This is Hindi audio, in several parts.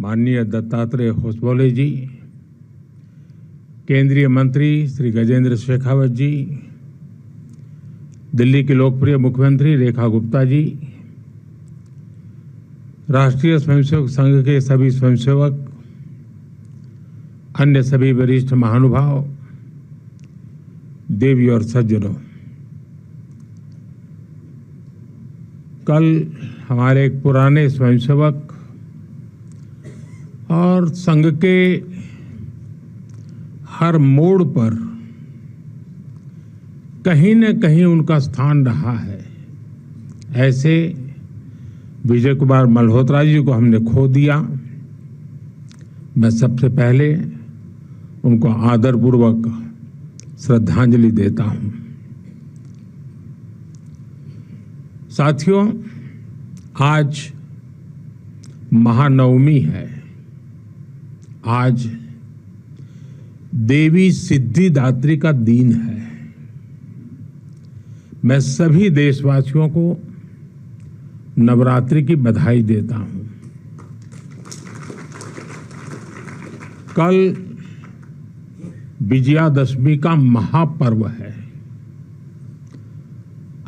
माननीय दत्तात्रेय होसबोले जी, केंद्रीय मंत्री श्री गजेंद्र शेखावत जी, दिल्ली की लोकप्रिय मुख्यमंत्री रेखा गुप्ता जी, राष्ट्रीय स्वयंसेवक संघ के सभी स्वयंसेवक, अन्य सभी वरिष्ठ महानुभाव, देवी और सज्जनों, कल हमारे एक पुराने स्वयंसेवक और संघ के हर मोड़ पर कहीं न कहीं उनका स्थान रहा है, ऐसे विजय कुमार मल्होत्रा जी को हमने खो दिया। मैं सबसे पहले उनको आदरपूर्वक श्रद्धांजलि देता हूं। साथियों, आज महानवमी है। आज देवी सिद्धिदात्री का दिन है। मैं सभी देशवासियों को नवरात्रि की बधाई देता हूं। कल विजयादशमी का महापर्व है।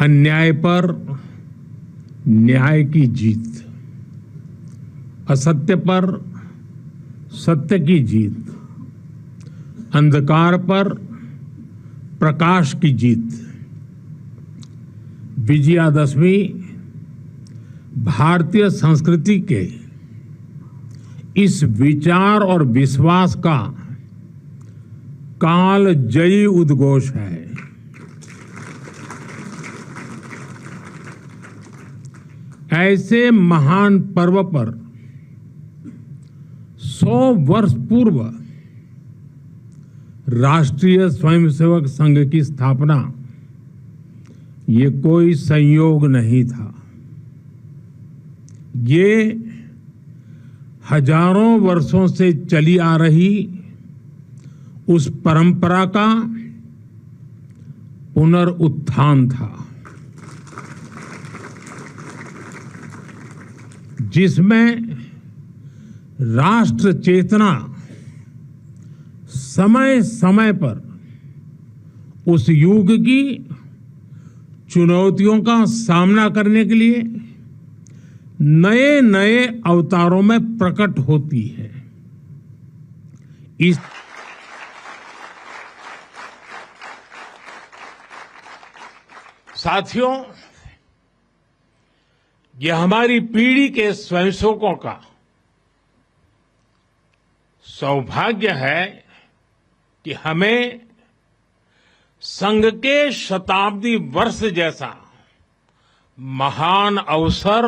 अन्याय पर न्याय की जीत, असत्य पर सत्य की जीत, अंधकार पर प्रकाश की जीत। विजयादशमी भारतीय संस्कृति के इस विचार और विश्वास का कालजयी उद्घोष है। ऐसे महान पर्व पर 100 वर्ष पूर्व राष्ट्रीय स्वयंसेवक संघ की स्थापना ये कोई संयोग नहीं था। ये हजारों वर्षों से चली आ रही उस परंपरा का पुनरुत्थान था, जिसमें राष्ट्र चेतना समय समय पर उस युग की चुनौतियों का सामना करने के लिए नए नए अवतारों में प्रकट होती है। इस साथियों, यह हमारी पीढ़ी के स्वयंसेवकों का सौभाग्य है कि हमें संघ के शताब्दी वर्ष जैसा महान अवसर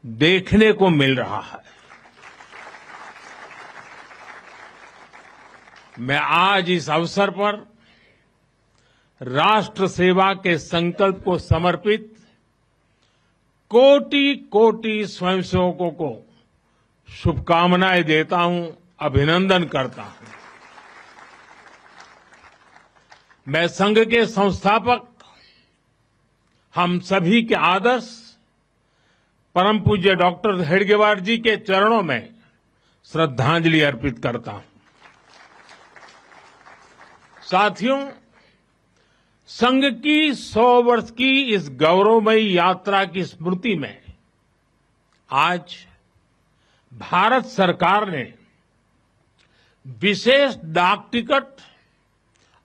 देखने को मिल रहा है। मैं आज इस अवसर पर राष्ट्र सेवा के संकल्प को समर्पित कोटि कोटि स्वयंसेवकों को शुभकामनाएं देता हूं, अभिनंदन करता हूं। मैं संघ के संस्थापक, हम सभी के आदर्श परम पूज्य डॉक्टर हेडगेवार जी के चरणों में श्रद्धांजलि अर्पित करता हूं। साथियों, संघ की 100 वर्ष की इस गौरवमयी यात्रा की स्मृति में आज भारत सरकार ने विशेष डाक टिकट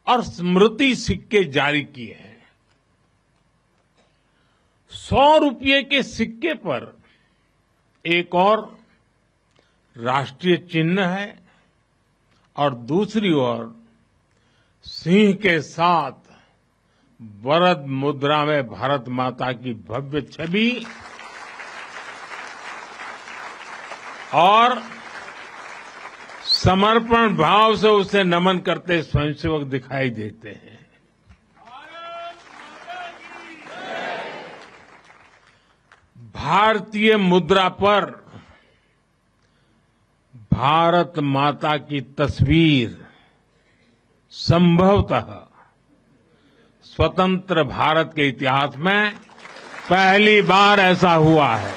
और स्मृति सिक्के जारी किए हैं। 100 रुपये के सिक्के पर एक और राष्ट्रीय चिन्ह है और दूसरी ओर सिंह के साथ वरद मुद्रा में भारत माता की भव्य छवि और समर्पण भाव से उसे नमन करते स्वयंसेवक दिखाई देते हैं। भारतीय मुद्रा पर भारत माता की तस्वीर संभवतः स्वतंत्र भारत के इतिहास में पहली बार ऐसा हुआ है।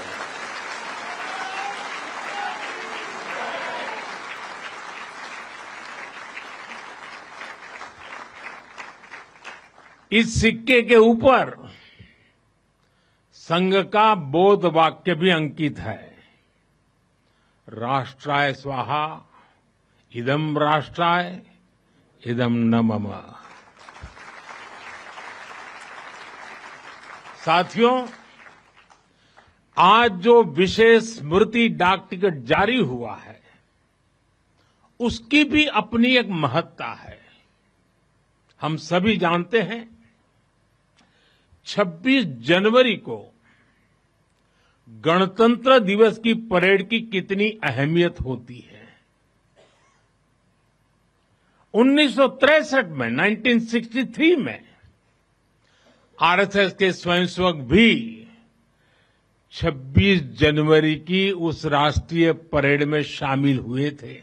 इस सिक्के के ऊपर संघ का बोध वाक्य भी अंकित है। राष्ट्राय स्वाहा इदम राष्ट्राय इदम न मम। साथियों, आज जो विशेष स्मृति डाक टिकट जारी हुआ है उसकी भी अपनी एक महत्ता है। हम सभी जानते हैं 26 जनवरी को गणतंत्र दिवस की परेड की कितनी अहमियत होती है। 1963 में 1963 में आरएसएस के स्वयंसेवक भी 26 जनवरी की उस राष्ट्रीय परेड में शामिल हुए थे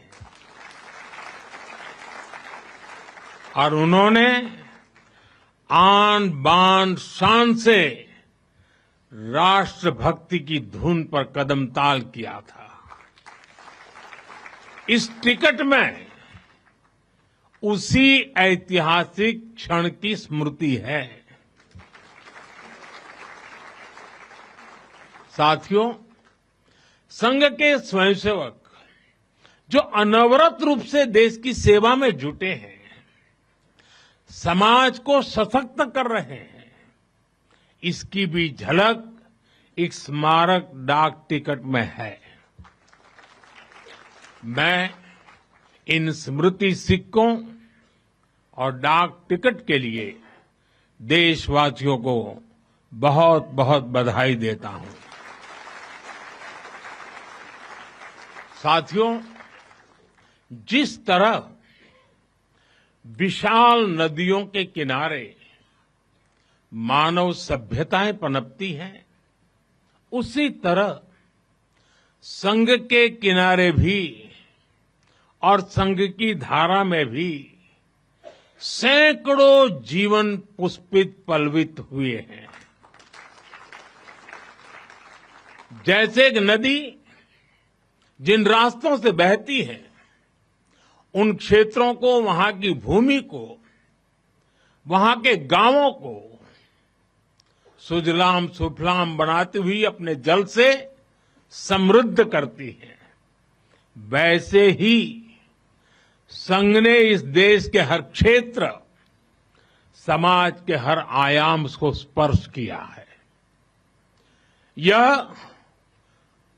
और उन्होंने आन बान शान से राष्ट्रभक्ति की धुन पर कदम ताल किया था। इस टिकट में उसी ऐतिहासिक क्षण की स्मृति है। साथियों, संघ के स्वयंसेवक जो अनवरत रूप से देश की सेवा में जुटे हैं, समाज को सशक्त कर रहे हैं, इसकी भी झलक एक स्मारक डाक टिकट में है। मैं इन स्मृति सिक्कों और डाक टिकट के लिए देशवासियों को बहुत बहुत बधाई देता हूं। साथियों, जिस तरह विशाल नदियों के किनारे मानव सभ्यताएं पनपती हैं, उसी तरह संघ के किनारे भी और संघ की धारा में भी सैकड़ों जीवन पुष्पित पल्वित हुए हैं। जैसे एक नदी जिन रास्तों से बहती है, उन क्षेत्रों को, वहां की भूमि को, वहां के गांवों को सुजलाम सुफलाम बनाती हुई अपने जल से समृद्ध करती है, वैसे ही संघ ने इस देश के हर क्षेत्र, समाज के हर आयाम को स्पर्श किया है। यह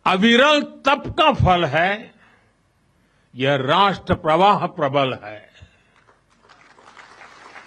अविरल तप का फल है, यह राष्ट्र प्रवाह प्रबल है।